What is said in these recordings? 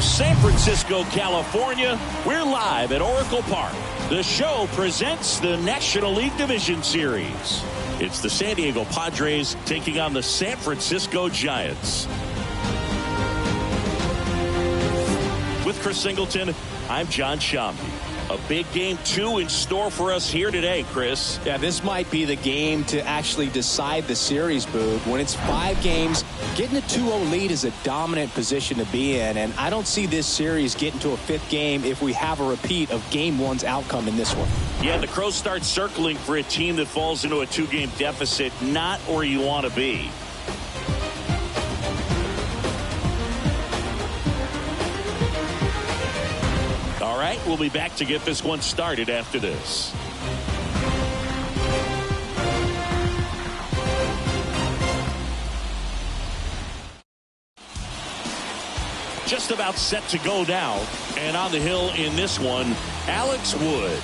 From San Francisco, California, we're live at Oracle Park. The show presents the National League Division Series. It's the San Diego Padres taking on the San Francisco Giants. With Chris Singleton, I'm John Shambi. A big game 2 in store for us here today, Chris. Yeah, this might be the game to actually decide the series, Boog. When it's 5 games, getting a 2-0 lead is a dominant position to be in, and I don't see this series getting to a 5th game if we have a repeat of Game 1's outcome in this one. Yeah, the Crows start circling for a team that falls into a 2-game deficit, not where you want to be. All right, we'll be back to get this one started after this. Just about set to go now, and on the hill in this one, Alex Wood.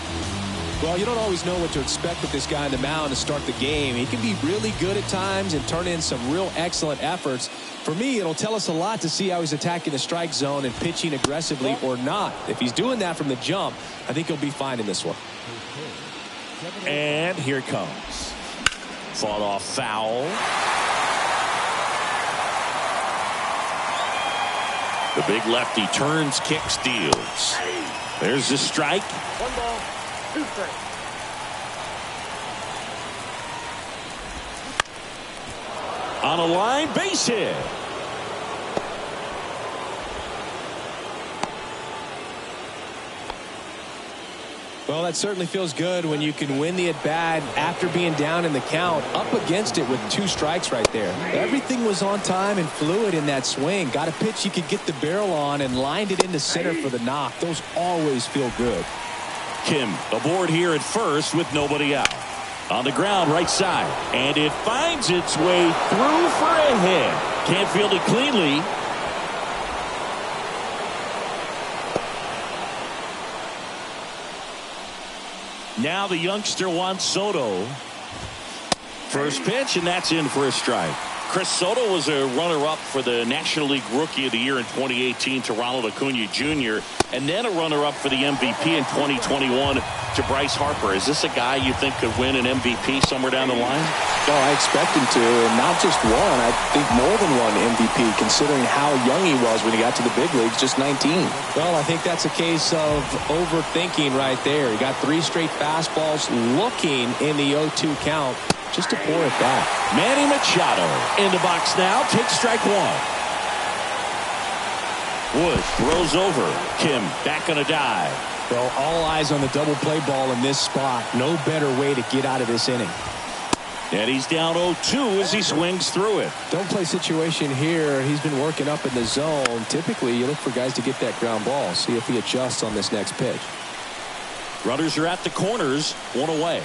Well, you don't always know what to expect with this guy on the mound to start the game. He can be really good at times and turn in some real excellent efforts. For me, it'll tell us a lot to see how he's attacking the strike zone and pitching aggressively or not. If he's doing that from the jump, I think he'll be fine in this one. And here it comes. Fought off foul. The big lefty turns, kicks, deals. There's the strike. 1 ball, 2 strikes. On a line, base hit. Well, that certainly feels good when you can win the at-bat after being down in the count, up against it with 2 strikes right there. Everything was on time and fluid in that swing. Got a pitch you could get the barrel on and lined it into center for the knock. Those always feel good. Kim aboard here at first with nobody out. On the ground, right side. And it finds its way through for a hit. Can't field it cleanly. Now the youngster wants Soto. First pitch, and that's in for a strike. Chris Soto was a runner-up for the National League Rookie of the Year in 2018 to Ronald Acuna Jr. and then a runner-up for the MVP in 2021 to Bryce Harper. Is this a guy you think could win an MVP somewhere down the line? No, I expect him to, and not just one. I think more than one MVP, considering how young he was when he got to the big leagues, just 19. Well, I think that's a case of overthinking right there. He got 3 straight fastballs looking in the 0-2 count. Just to pour it back. Manny Machado in the box now. Takes strike 1. Wood throws over. Kim back on a dive. Well, all eyes on the double play ball in this spot. No better way to get out of this inning. And he's down 0-2 as he swings through it. Don't play situation here. He's been working up in the zone. Typically, you look for guys to get that ground ball. See if he adjusts on this next pitch. Runners are at the corners. 1 away.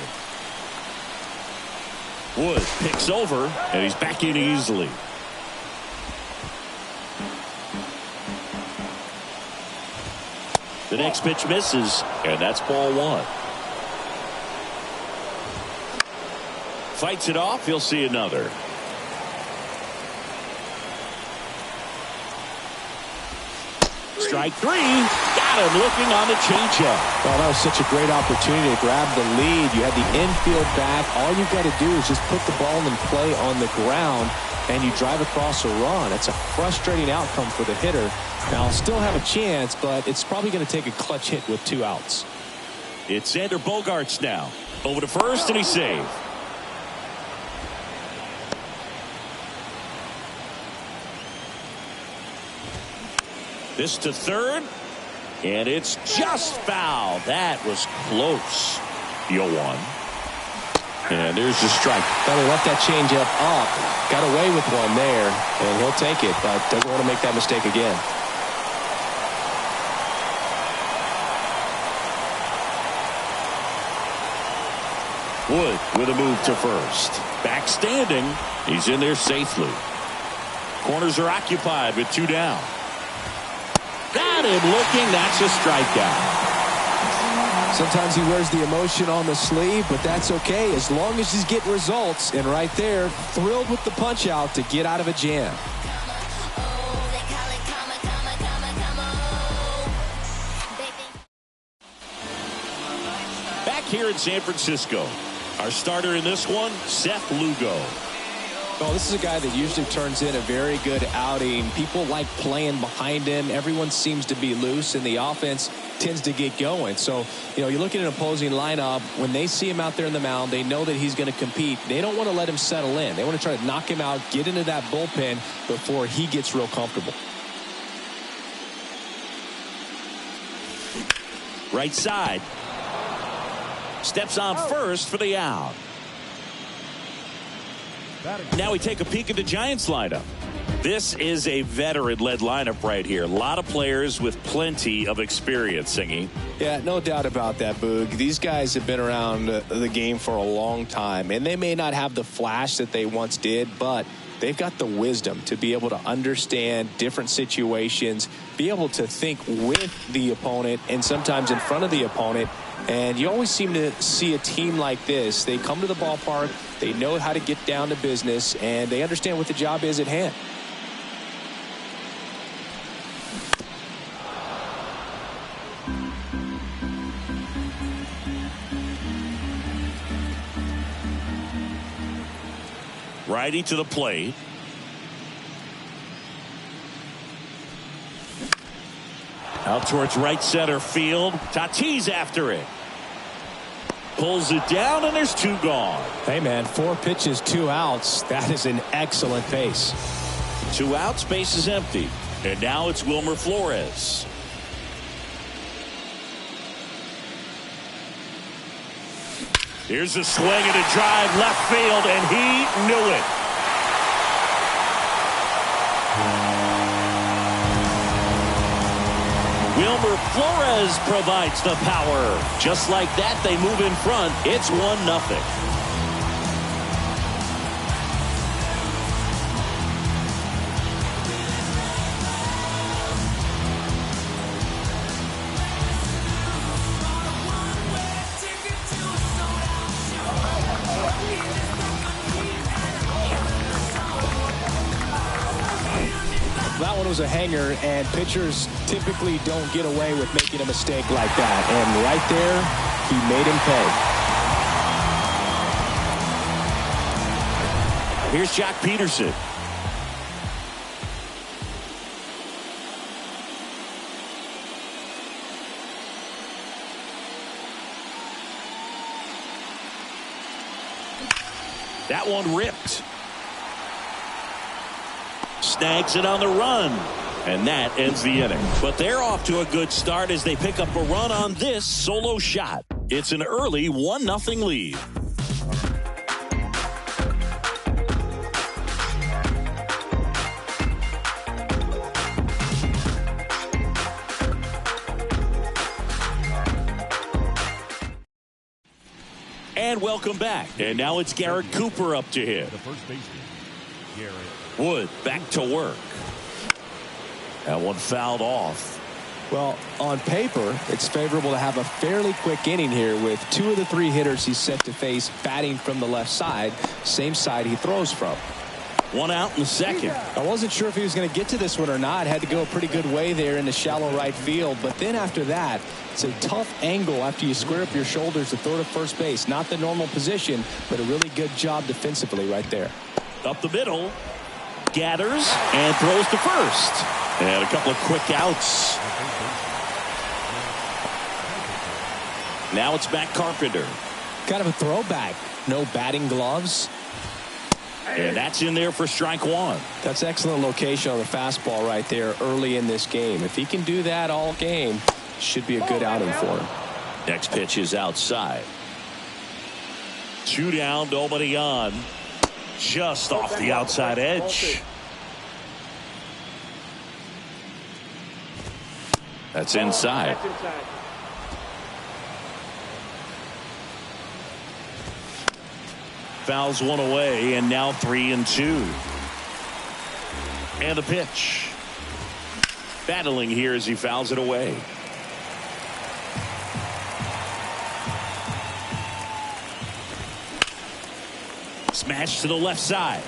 Wood picks over, and he's back in easily. The next pitch misses, and that's ball 1. Fights it off. He'll see another. Strike 3. Got him looking on the changeup. Oh, that was such a great opportunity to grab the lead. You had the infield back. All you've got to do is just put the ball in play on the ground, and you drive across a run. It's a frustrating outcome for the hitter. Now, I'll still have a chance, but it's probably going to take a clutch hit with 2 outs. It's Xander Bogaerts now. Over to first, and he's saved. This to third, and it's just foul. That was close. 0-1. And there's the strike. Well, he left that changeup up. Got away with one there, and he'll take it, but doesn't want to make that mistake again. Wood with a move to first. Back standing. He's in there safely. Corners are occupied with 2 down. Got him looking. That's a strikeout. Sometimes he wears the emotion on the sleeve, but that's okay as long as he's getting results. And right there, thrilled with the punch out to get out of a jam. here in San Francisco. Our starter in this one, Seth Lugo. Well, this is a guy that usually turns in a very good outing. People like playing behind him. Everyone seems to be loose, and the offense tends to get going. So, you look at an opposing lineup, when they see him out there in the mound, they know that he's going to compete. They don't want to let him settle in. They want to try to knock him out, get into that bullpen before he gets real comfortable. Right side. Steps on first for the out. Now we take a peek at the Giants lineup. This is a veteran-led lineup right here. A lot of players with plenty of experience, Singy. Yeah, no doubt about that, Boog. These guys have been around the game for a long time, and they may not have the flash that they once did, but they've got the wisdom to be able to understand different situations, be able to think with the opponent and sometimes in front of the opponent. And you always seem to see a team like this. They come to the ballpark, they know how to get down to business, and they understand what the job is at hand. Righty to the plate. Out towards right center field. Tatis after it. Pulls it down, and there's two gone. Hey, man, 4 pitches, 2 outs. That is an excellent pace. 2 outs, base is empty. And now it's Wilmer Flores. Here's a swing and a drive left field, and he knew it. Wilmer Flores provides the power. Just like that, they move in front. It's 1-0. That one was a hanger, and pitchers typically don't get away with making a mistake like that. And right there, he made him pay. Here's Jock Peterson. That one ripped. Snags it on the run, and that ends the inning. But they're off to a good start as they pick up a run on this solo shot. It's an early 1-0 lead. And welcome back. And now it's Garrett Cooper up to hit. The first baseman, Garrett. Wood back to work. That one fouled off. Well, on paper, it's favorable to have a fairly quick inning here with 2 of the 3 hitters he's set to face batting from the left side, same side he throws from. 1 out in the second. I wasn't sure if he was going to get to this one or not. Had to go a pretty good way there in the shallow right field. But then after that, it's a tough angle after you square up your shoulders to throw to first base. Not the normal position, but a really good job defensively right there. Up the middle. Gathers and throws to first. And a couple of quick outs. Now it's back Carpenter. Kind of a throwback. No batting gloves. And that's in there for strike 1. That's excellent location on the fastball right there early in this game. If he can do that all game, should be a good outing for him. Next pitch is outside. 2 down, nobody on. Just off the outside edge. That's inside. Fouls one away, and now 3-2. And the pitch. Battling here as he fouls it away. Smash to the left side.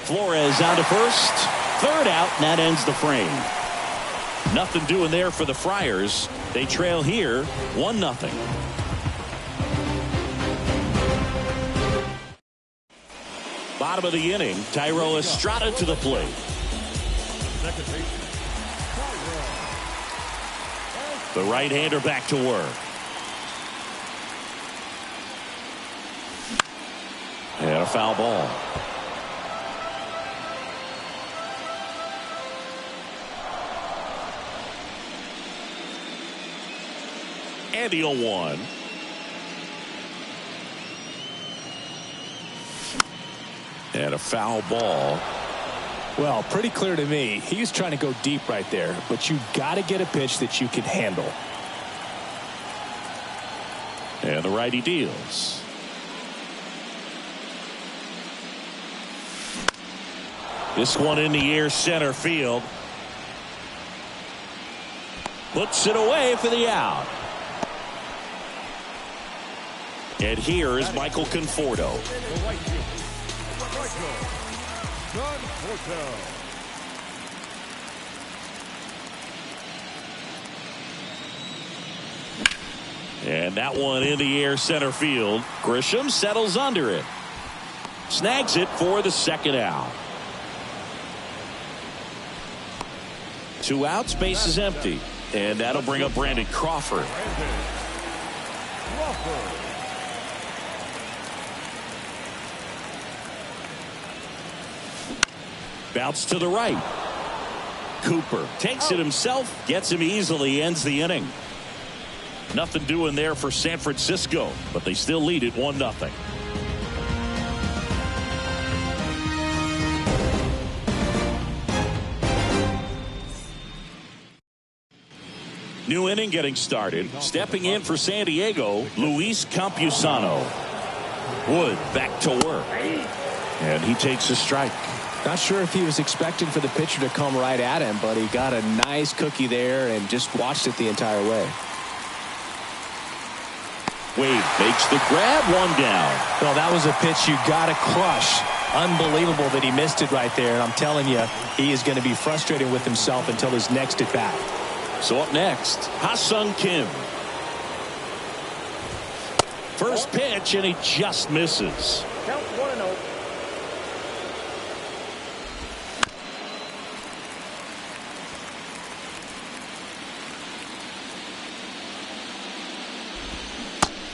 Flores on to first. 3rd out, and that ends the frame. Nothing doing there for the Friars. They trail here 1-0. Bottom of the inning, Thairo Estrada to the plate. The right-hander back to work. And a foul ball. And the 0-1. And a foul ball. Well, pretty clear to me. He's trying to go deep right there, but you got to get a pitch that you can handle. And the righty deals. This one in the air, center field. Puts it away for the out. And here is Michael Conforto. And that one in the air, center field. Grisham settles under it. Snags it for the second out. 2 outs, base is empty. And that'll bring up Brandon Crawford. Bounce to the right. Cooper takes it himself, gets him easily, ends the inning. Nothing doing there for San Francisco, but they still lead it 1-0. New inning getting started. Stepping in for San Diego, Luis Campusano. Wood back to work. And he takes a strike. Not sure if he was expecting for the pitcher to come right at him, but he got a nice cookie there and just watched it the entire way. Wade makes the grab, 1 down. Well, that was a pitch you got to crush. Unbelievable that he missed it right there. And I'm telling you, he is going to be frustrated with himself until his next at bat. So up next, Ha-Sung Kim. First pitch, and he just misses. Count 1-0.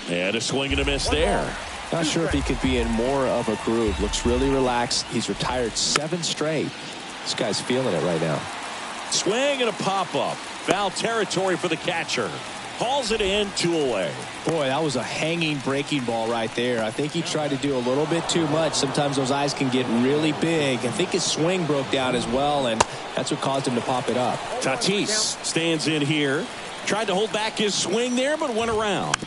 And a swing and a miss there. Not sure if he could be in more of a groove. Looks really relaxed. He's retired 7 straight. This guy's feeling it right now. Swing and a pop-up. Foul territory for the catcher. Hauls it in, 2 away. Boy, that was a hanging breaking ball right there. I think he tried to do a little bit too much. Sometimes those eyes can get really big. I think his swing broke down as well, and that's what caused him to pop it up. Tatis stands in here. Tried to hold back his swing there, but went around.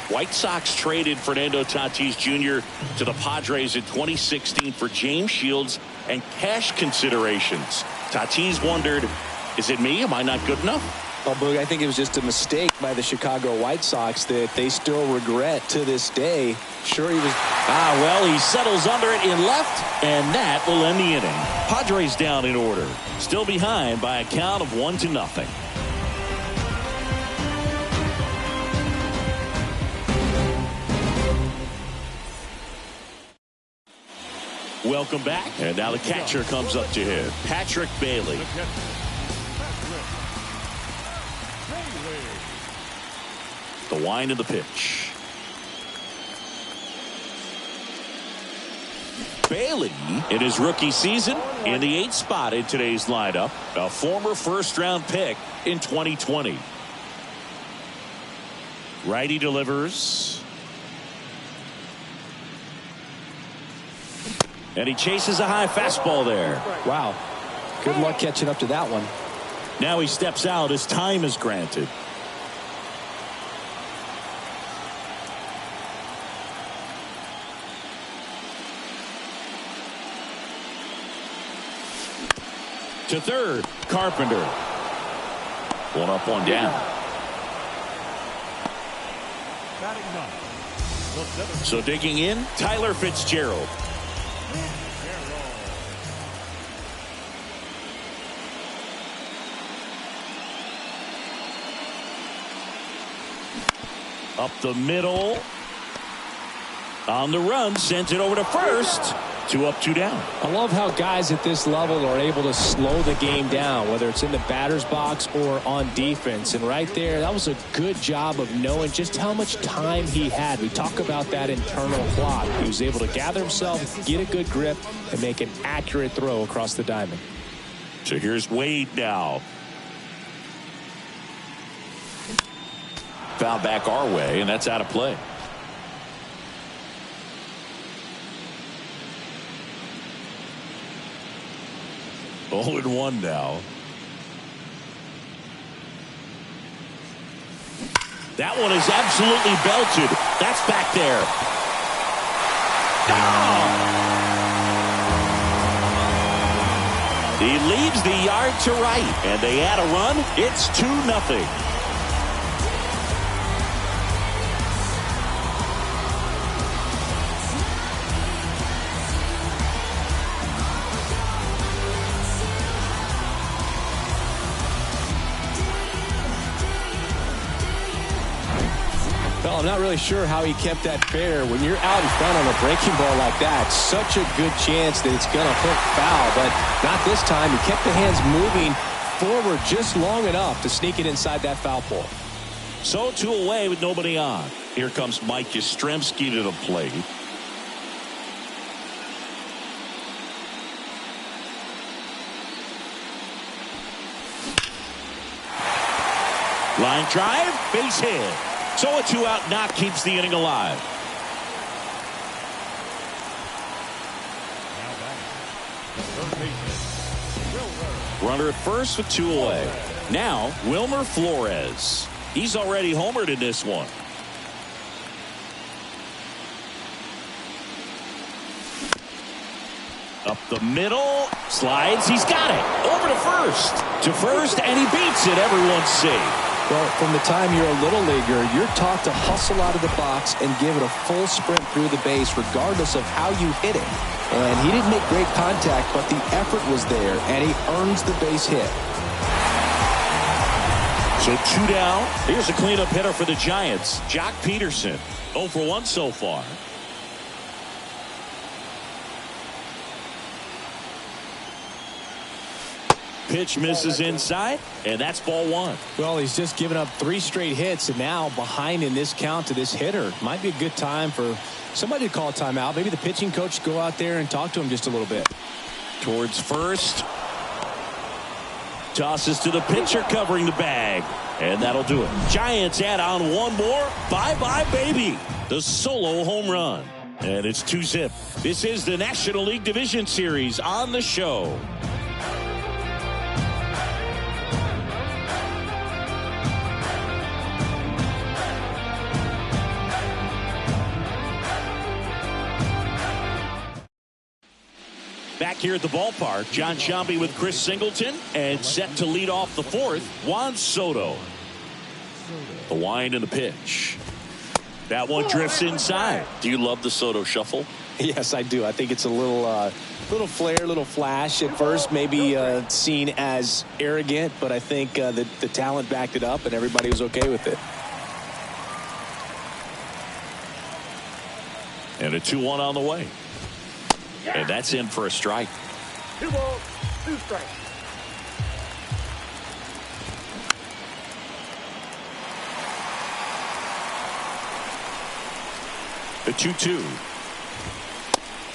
White Sox traded Fernando Tatis Jr. to the Padres in 2016 for James Shields and cash considerations. Tatis wondered, is it me? Am I not good enough? Well, Boog, I think it was just a mistake by the Chicago White Sox that they still regret to this day. Sure, he was... well, he settles under it in left, and that will end the inning. Padres down in order. Still behind by a count of 1-0. Welcome back. And now the catcher comes up to hit. Patrick Bailey. The wind of the pitch. Bailey, in his rookie season, in the 8th spot in today's lineup, a former first-round pick in 2020. Righty delivers. And he chases a high fastball there. Wow. Good luck catching up to that one. Now he steps out as time is granted. To third, Carpenter. 1 up, 1 down. So digging in, Tyler Fitzgerald. Up the middle. On the run, sends it over to first. 2 up, 2 down. I love how guys at this level are able to slow the game down, whether it's in the batter's box or on defense. And right there, that was a good job of knowing just how much time he had. We talk about that internal clock. He was able to gather himself, get a good grip, and make an accurate throw across the diamond. So here's Wade now. Foul back our way, and that's out of play. Oh, and 1 now. That one is absolutely belted. That's back there. Oh! He leaves the yard to right, and they add a run. It's 2-0. Well, I'm not really sure how he kept that fair. When you're out in front on a breaking ball like that, such a good chance that it's going to hook foul, but not this time. He kept the hands moving forward just long enough to sneak it inside that foul pole. So 2 away with nobody on. Here comes Mike Yastrzemski to the plate. Line drive, base hit. So a 2-out knock keeps the inning alive. Runner at first with 2 away. Now Wilmer Flores. He's already homered in this one. Up the middle, slides, he's got it. Over to first. And he beats it. Everyone's safe. Well, from the time you're a little leaguer, you're taught to hustle out of the box and give it a full sprint through the base regardless of how you hit it. And he didn't make great contact, but the effort was there, and he earns the base hit. So 2 down. Here's a cleanup hitter for the Giants, Jock Peterson. 0 for 1 so far. Pitch misses inside, and that's ball 1. Well, he's just given up 3 straight hits, and now behind in this count to this hitter. Might be a good time for somebody to call a timeout. Maybe the pitching coach go out there and talk to him just a little bit. Towards first. Tosses to the pitcher covering the bag, and that'll do it. Giants add on 1 more. Bye-bye, baby. The solo home run. And it's 2-zip. This is the National League Division Series on the show. Back here at the ballpark, John Sciambi with Chris Singleton, and set to lead off the 4th, Juan Soto. The wind and the pitch. That one drifts inside. Do you love the Soto shuffle? Yes, I do. I think it's a little flair, little flash. At first, maybe seen as arrogant, but I think the talent backed it up, and everybody was okay with it. And a 2-1 on the way. And that's in for a strike. 2 balls, 2 strikes. The 2-2.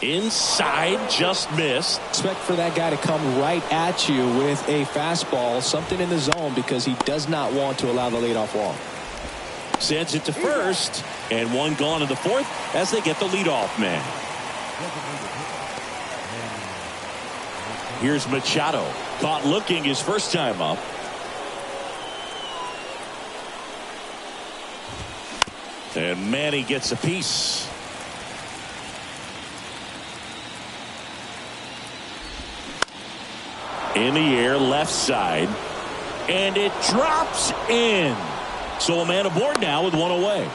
Inside, just missed. Expect for that guy to come right at you with a fastball, something in the zone, because he does not want to allow the leadoff walk. Sends it to first, and 1 gone in the 4th as they get the leadoff man. Here's Machado, caught looking his first time up. And Manny gets a piece. In the air, left side, and it drops in. So a man aboard now with 1 away.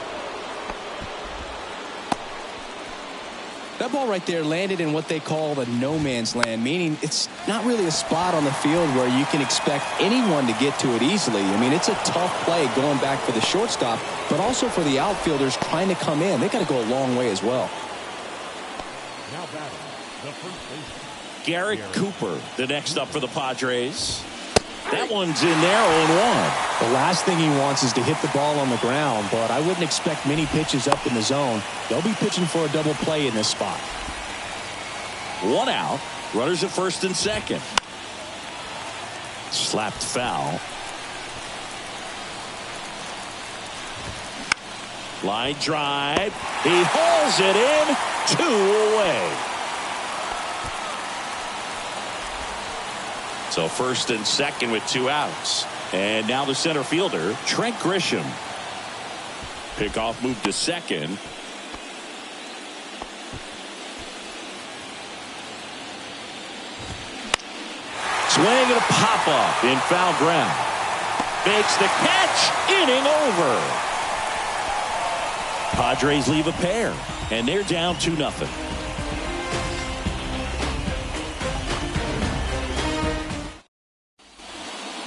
That ball right there landed in what they call the no man's land, meaning it's not really a spot on the field where you can expect anyone to get to it easily. I mean, it's a tough play going back for the shortstop, but also for the outfielders trying to come in. They got to go a long way as well. Now batting, the first baseman. Garrett Cooper, the next up for the Padres. That one's in there, 0-1. The last thing he wants is to hit the ball on the ground, but I wouldn't expect many pitches up in the zone. They'll be pitching for a double play in this spot. 1 out. Runners at first and second. Slapped foul. Line drive. He hauls it in. 2 away. So first and second with 2 outs. And now the center fielder, Trent Grisham. Pickoff move to second. Swing and a pop-up in foul ground. Makes the catch. Inning over. Padres leave a pair. And they're down 2-0.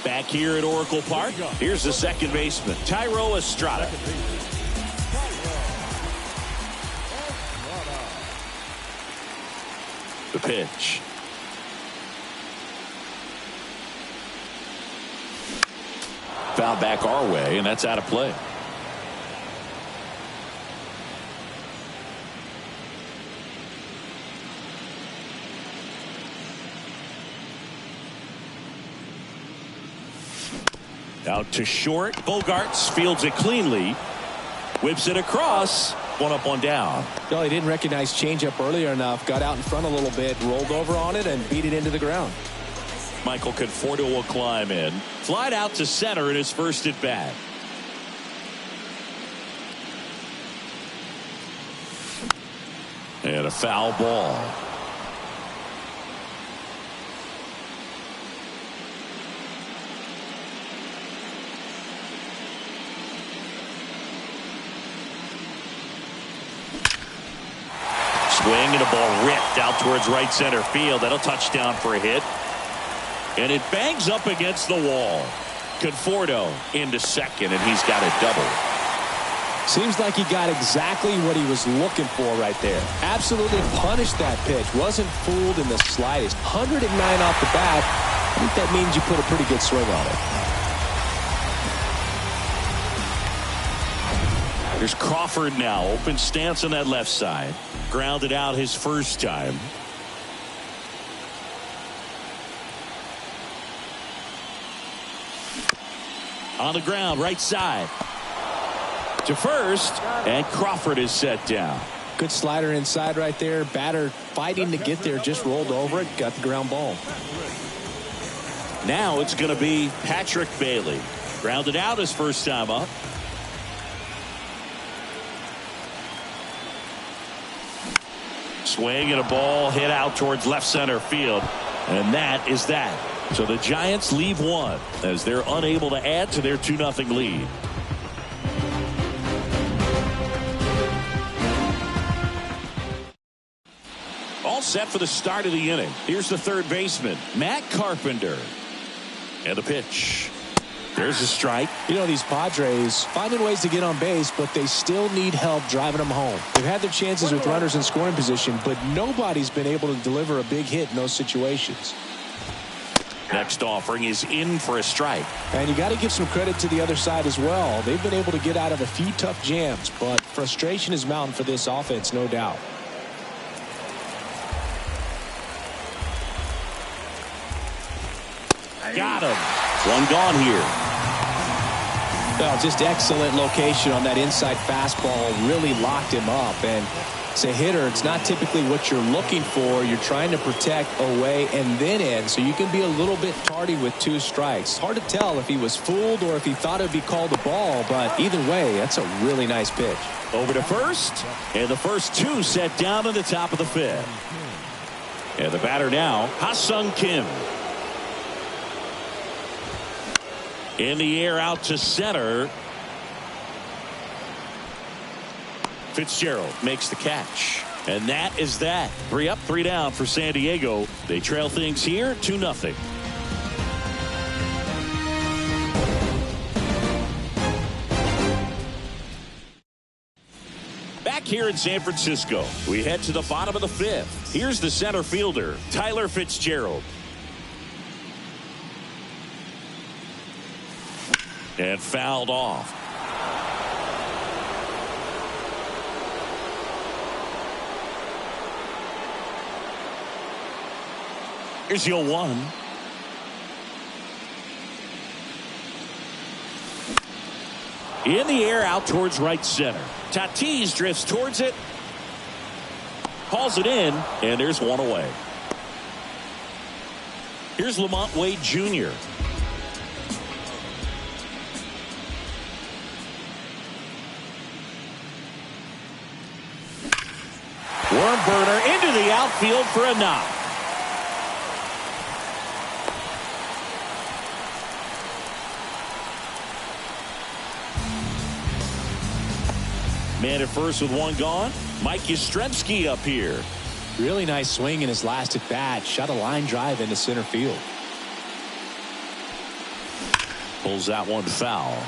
Back here at Oracle Park, here's the second baseman, Thairo Estrada. The pitch. Foul back our way, and that's out of play. Out to short. Bogarts fields it cleanly. Whips it across. 1 up, 1 down. No, he didn't recognize changeup earlier enough. Got out in front a little bit, rolled over on it, and beat it into the ground. Michael Conforto will climb in. Flied out to center in his first at bat. And a foul ball. Swing and a ball ripped out towards right center field. That'll touchdown for a hit. And it bangs up against the wall. Conforto into second, and he's got a double. Seems like he got exactly what he was looking for right there. Absolutely punished that pitch. Wasn't fooled in the slightest. 109 off the bat. I think that means you put a pretty good swing on it. There's Crawford now. Open stance on that left side. Grounded out his first time. On the ground, right side. To first, and Crawford is set down. Good slider inside right there. Batter fighting to get there, just rolled over it, got the ground ball. Now it's going to be Patrick Bailey. Grounded out his first time up. Swing and a ball hit out towards left center field. And that is that. So the Giants leave 1 as they're unable to add to their 2-0 lead. All set for the start of the inning. Here's the third baseman, Matt Carpenter. And the pitch. There's a strike. You know, these Padres finding ways to get on base, but they still need help driving them home. They've had their chances with runners in scoring position, but nobody's been able to deliver a big hit in those situations. Next offering is in for a strike. And you got to give some credit to the other side as well. They've been able to get out of a few tough jams, but frustration is mounting for this offense, no doubt. Got him. 1 gone here. Well, just excellent location on that inside fastball. Really locked him up. And as a hitter, it's not typically what you're looking for. You're trying to protect away and then in, so you can be a little bit tardy with 2 strikes. Hard to tell if he was fooled or if he thought it would be called a ball, but either way, that's a really nice pitch. Over to first, and the first 2 set down at the top of the 5th. And the batter now, Ha-Sung Kim. In the air out to center. Fitzgerald makes the catch. And that is that. 3 up, 3 down for San Diego. They trail things here 2-0. Back here in San Francisco, we head to the bottom of the 5th. Here's the center fielder, Tyler Fitzgerald. And fouled off. Here's the 0-1. In the air out towards right center. Tatis drifts towards it. Hauls it in, and there's one away. Here's Lamont Wade Jr. Worm burner into the outfield for a knock. Man at first with one gone. Mike Yastrzemski up here. Really nice swing in his last at bat. Shot a line drive into center field. Pulls that one foul.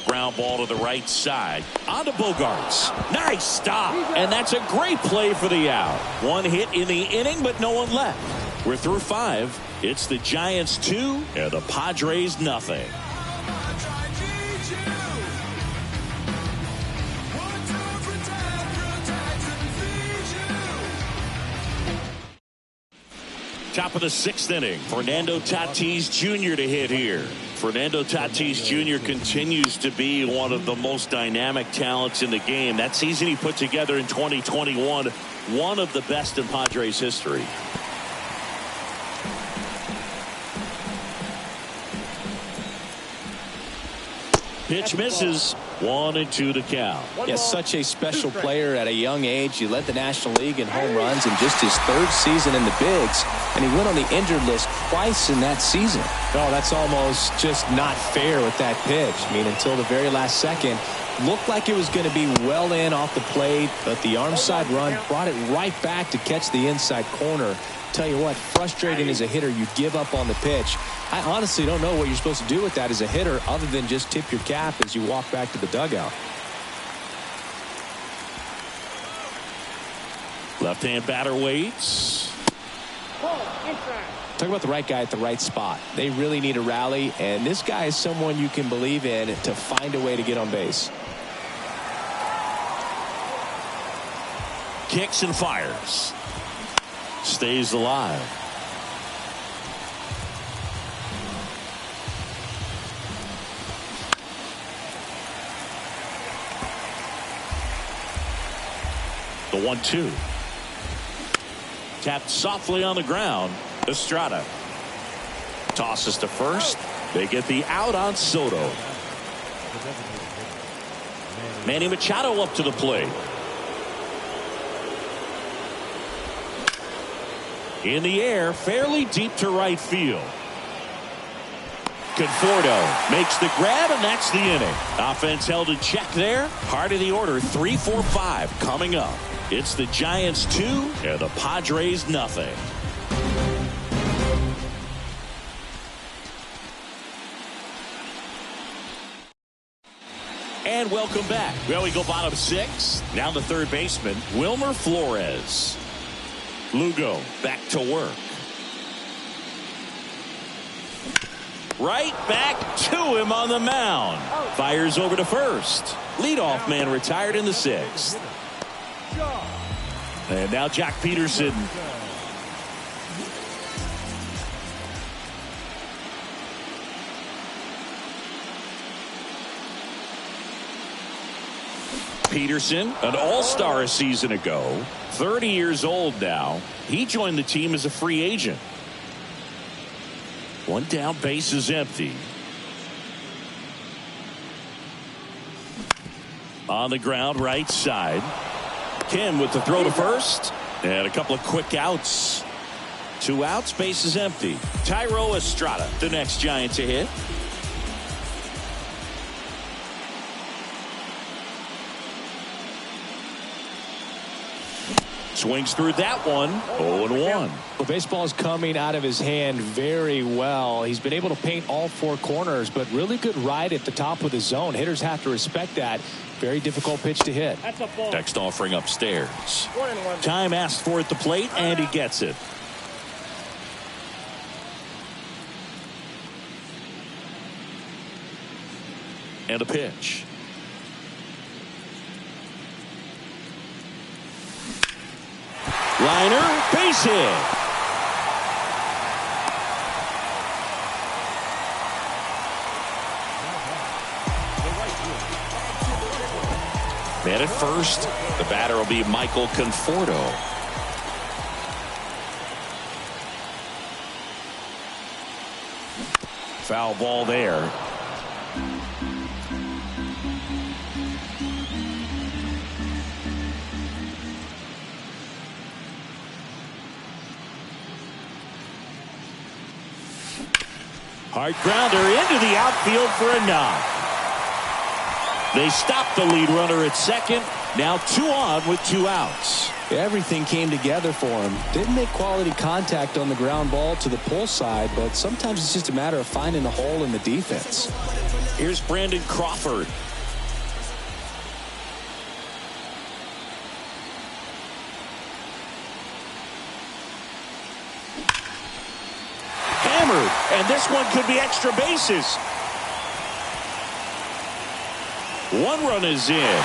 Ground ball to the right side. On to Bogarts. Nice stop. And that's a great play for the out. One hit in the inning, but no one left. We're through 5. It's the Giants 2 and the Padres nothing. Top of the 6th inning. Fernando Tatis Jr. to hit here. Fernando Tatis Jr. continues to be one of the most dynamic talents in the game. That season he put together in 2021, one of the best in Padres history. Pitch misses. 1-2 to count. Yes, such a special player at a young age. He led the National League in home runs in just his 3rd season in the bigs, and he went on the injured list twice in that season. Oh, that's almost just not fair with that pitch. I mean, until the very last second, looked like it was going to be well in off the plate, but the arm side run brought it right back to catch the inside corner. Tell you what, frustrating as a hitter, you give up on the pitch. I honestly don't know what you're supposed to do with that as a hitter other than just tip your cap as you walk back to the dugout. Left-hand batter waits. Talk about the right guy at the right spot. They really need a rally, and this guy is someone you can believe in to find a way to get on base. Kicks and fires. Stays alive. The 1-2. Tapped softly on the ground. Estrada tosses to first. They get the out on Soto. Manny Machado up to the plate. In the air, fairly deep to right field. Conforto makes the grab, and that's the inning. Offense held in check there. Heart of the order, 3-4-5 coming up. It's the Giants 2 and the Padres nothing. And welcome back. Well, we go bottom 6. Now the third baseman, Wilmer Flores. Lugo back to work. Right back to him on the mound. Fires over to first. Leadoff man retired in the 6th. And now Jack Peterson. Peterson, an all-star a season ago, 30 years old now. He joined the team as a free agent. One down, base is empty. On the ground, right side. Kim with the throw to first. And a couple of quick outs. 2 outs, base is empty. Thairo Estrada, the next Giant to hit. Swings through that one. 0-1. Well, baseball's coming out of his hand very well. He's been able to paint all 4 corners, but really good ride at the top of the zone. Hitters have to respect that. Very difficult pitch to hit. Next offering upstairs. Time asked for at the plate, and he gets it. And a pitch. Liner, base hit. Man at first, the batter will be Michael Conforto. Foul ball there. Hard grounder into the outfield for a knock. They stopped the lead runner at second. Now 2 on with 2 outs. Everything came together for him. Didn't make quality contact on the ground ball to the pull side, but sometimes it's just a matter of finding the hole in the defense. Here's Brandon Crawford. Hammered, and this one could be extra bases. 1 run is in.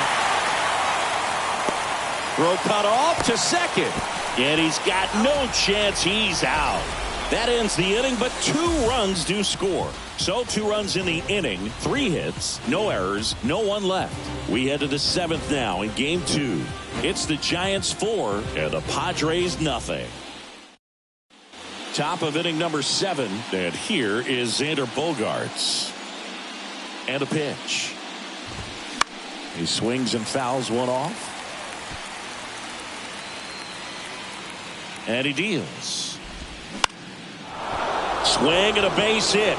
Throw cut off to second. And he's got no chance. He's out. That ends the inning, but 2 runs do score. So 2 runs in the inning, 3 hits, no errors, no one left. We head to the 7th now in game 2. It's the Giants 4 and the Padres nothing. Top of inning number 7, and here is Xander Bogaerts. And a pitch. He swings and fouls one off. And he deals. Swing and a base hit.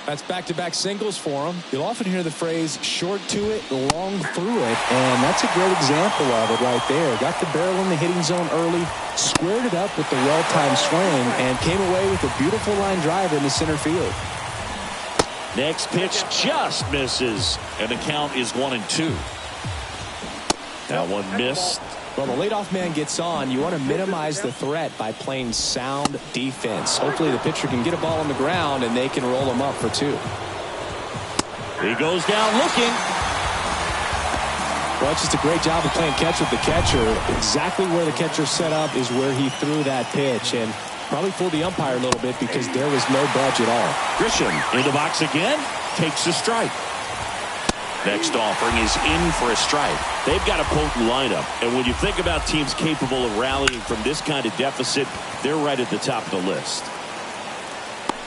That's back-to-back singles for him. You'll often hear the phrase short to it, long through it, and that's a great example of it right there. Got the barrel in the hitting zone early, squared it up with the well-timed swing, and came away with a beautiful line drive in the center field. Next pitch just misses, and the count is 1-2. That one missed. Well, the leadoff man gets on. You want to minimize the threat by playing sound defense. Hopefully the pitcher can get a ball on the ground and they can roll him up for 2. He goes down looking. Well, it's just a great job of playing catch with the catcher. Exactly where the catcher set up is where he threw that pitch, and probably fooled the umpire a little bit because there was no budge at all. Grisham in the box again, takes a strike. Next offering is in for a strike. They've got a potent lineup, and when you think about teams capable of rallying from this kind of deficit, they're right at the top of the list.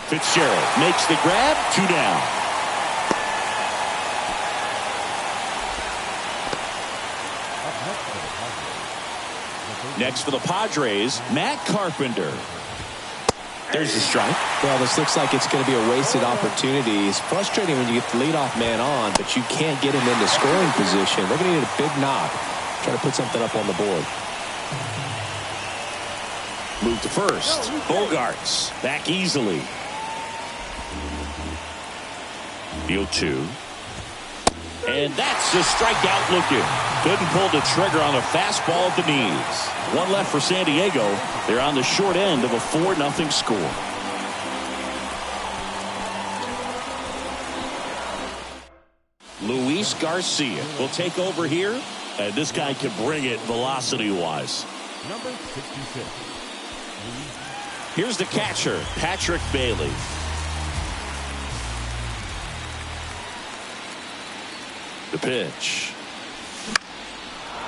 Fitzgerald makes the grab, 2 down. Next for the Padres, Matt Carpenter. There's the strike. Well, this looks like it's going to be a wasted opportunity. It's frustrating when you get the leadoff man on, but you can't get him into scoring position. They're going to need a big knock. Try to put something up on the board. Move to first. Bogaerts back easily. Field 2. And that's a strikeout looking. Couldn't pull the trigger on a fastball at the knees. 1 left for San Diego. They're on the short end of a 4-0 score. Luis Garcia will take over here. And this guy can bring it velocity-wise. Number 66. Here's the catcher, Patrick Bailey. The pitch.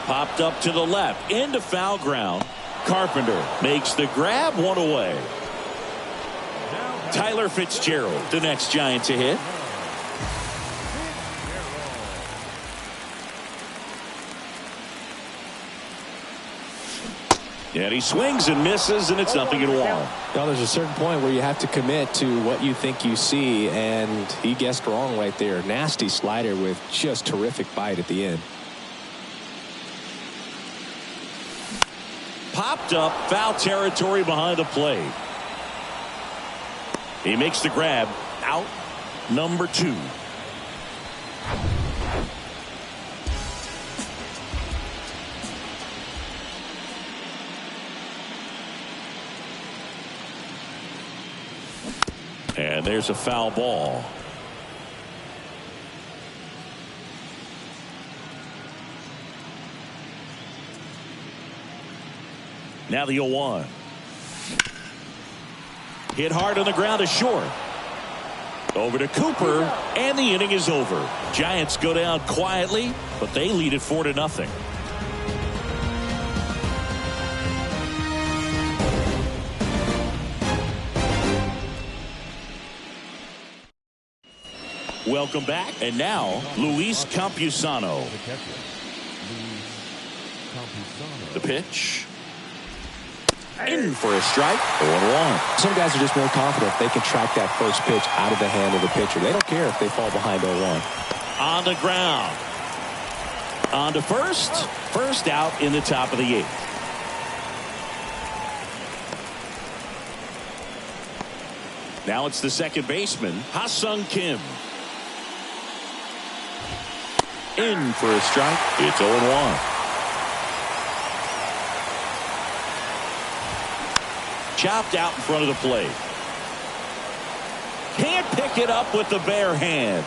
Popped up to the left, into foul ground. Carpenter makes the grab, 1 away. Tyler Fitzgerald, the next Giant to hit. And he swings and misses, and it's 0-1. Well, there's a certain point where you have to commit to what you think you see, and he guessed wrong right there. Nasty slider with just terrific bite at the end. Popped up, foul territory behind the plate. He makes the grab. Out number 2. And there's a foul ball. Now the 0-1. Hit hard on the ground to short. Over to Cooper, and the inning is over. Giants go down quietly, but they lead it 4-0. Welcome back, and now Luis Campusano. The pitch. In for a strike. 0-1. Some guys are just more confident they can track that first pitch out of the hand of the pitcher. They don't care if they fall behind 0-1. On the ground. On to first. First out in the top of the 8th. Now it's the second baseman, Ha-Sung Kim. In for a strike. It's 0-1. Chopped out in front of the plate. Can't pick it up with the bare hand.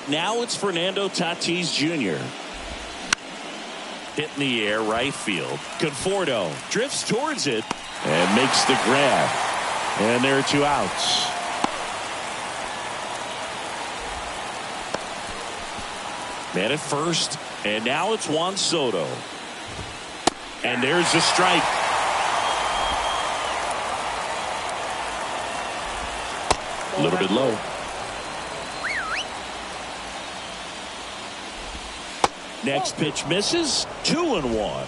Now it's Fernando Tatis Jr. Hit in the air, right field. Conforto drifts towards it and makes the grab. And there are 2 outs. Man at first, and now it's Juan Soto. And there's the strike. A little bit low. Next pitch misses. 2-1.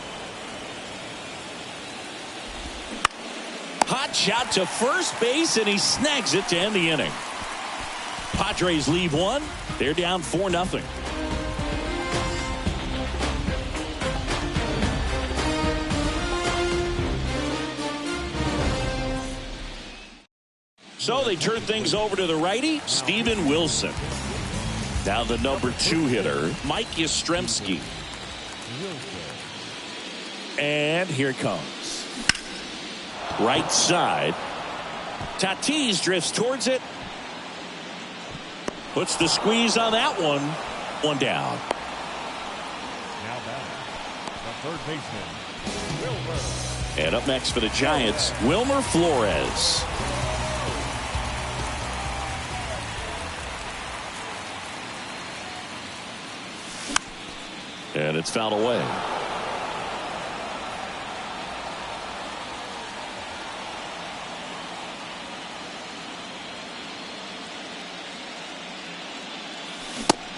Hot shot to first base, and he snags it to end the inning. Padres leave 1. They're down 4-0. So they turn things over to the righty, Steven Wilson. Now the number 2 hitter, Mike Yastrzemski. And here it comes. Right side. Tatis drifts towards it. Puts the squeeze on that one. One down. Now batting, the third baseman, Wilmer. And up next for the Giants, Wilmer Flores. And it's fouled away.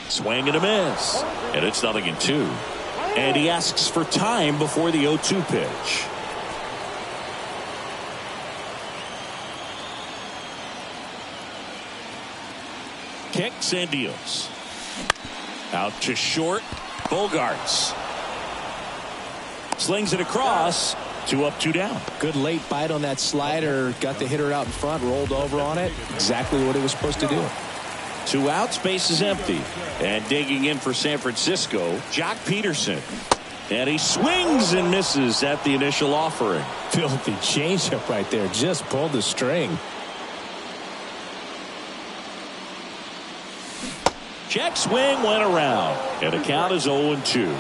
Swing and a miss. And it's 0-2. And he asks for time before the 0-2 pitch. Kicks and deals. Out to short. Bogarts slings it across. 2 up, 2 down. Good late bite on that slider. Got the hitter out in front, rolled over on it. Exactly what it was supposed to do. 2 outs, base is empty. And digging in for San Francisco, Jock Peterson. And he swings and misses at the initial offering. Filthy changeup right there. Just pulled the string. Check swing went around, and the count is 0-2.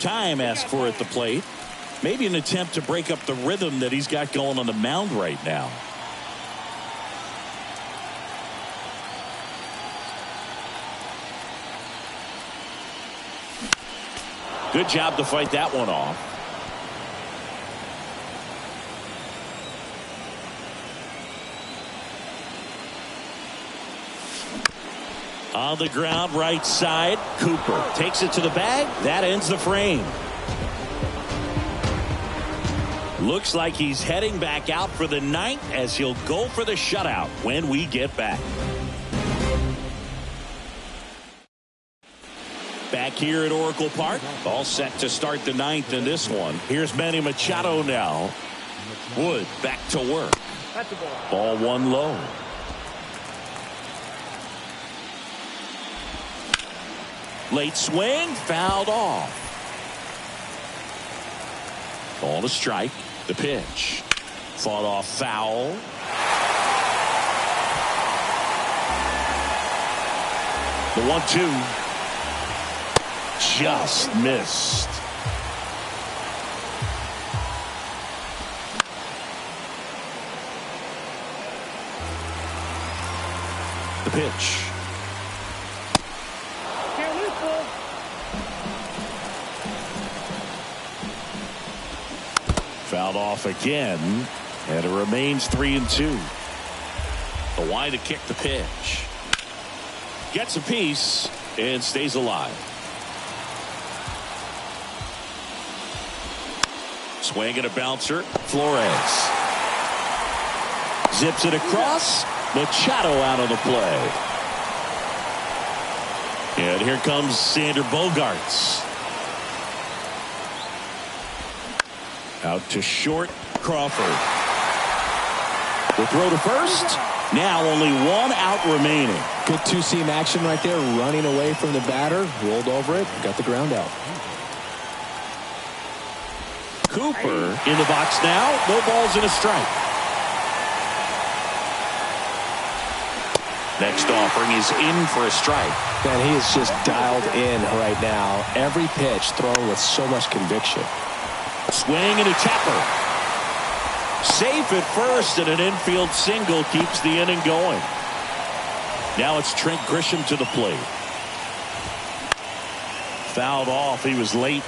Time asked for at the plate. Maybe an attempt to break up the rhythm that he's got going on the mound right now. Good job to fight that one off. On the ground, right side. Cooper takes it to the bag. That ends the frame. Looks like he's heading back out for the ninth as he'll go for the shutout when we get back. Back here at Oracle Park, all set to start the ninth in this one. Here's Manny Machado now. Wood back to work. That's a ball. Ball one low. Late swing, fouled off. Ball to strike. The pitch. Fought off foul. The 1-2. Just missed. The pitch. Can't lose, ball. Fouled off again, and it remains 3-2. The wide to kick the pitch. Gets a piece and stays alive. Swing and a bouncer. Flores zips it across. Machado out of the play. And here comes Sander Bogarts. Out to short. Crawford. The throw to first. Now only one out remaining. Good two-seam action right there. Running away from the batter. Rolled over it. Got the ground out. Cooper in the box now. No balls and a strike. Next offering is in for a strike. Man, he is just dialed in right now. Every pitch thrown with so much conviction. Swing and a tapper. Safe at first, and an infield single keeps the inning going. Now it's Trent Grisham to the plate. Fouled off. He was late.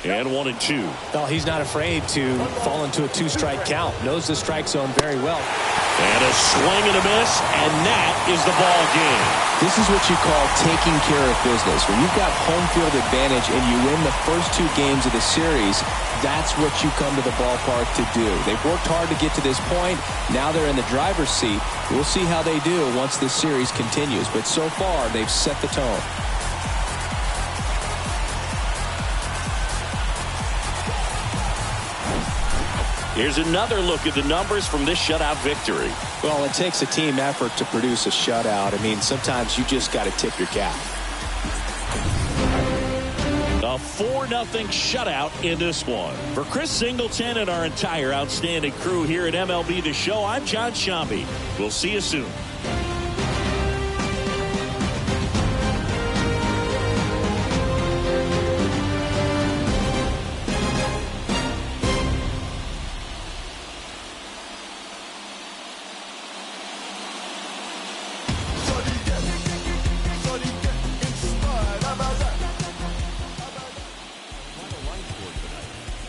And 1-2. Well, he's not afraid to fall into a two-strike count. Knows the strike zone very well. And a swing and a miss, and that is the ball game. This is what you call taking care of business. When you've got home field advantage and you win the first two games of the series, that's what you come to the ballpark to do. They've worked hard to get to this point. Now they're in the driver's seat. We'll see how they do once this series continues. But so far, they've set the tone. Here's another look at the numbers from this shutout victory. Well, it takes a team effort to produce a shutout. I mean, sometimes you just got to tip your cap. A 4-0 shutout in this one. For Chris Singleton and our entire outstanding crew here at MLB The Show, I'm John Shambi. We'll see you soon.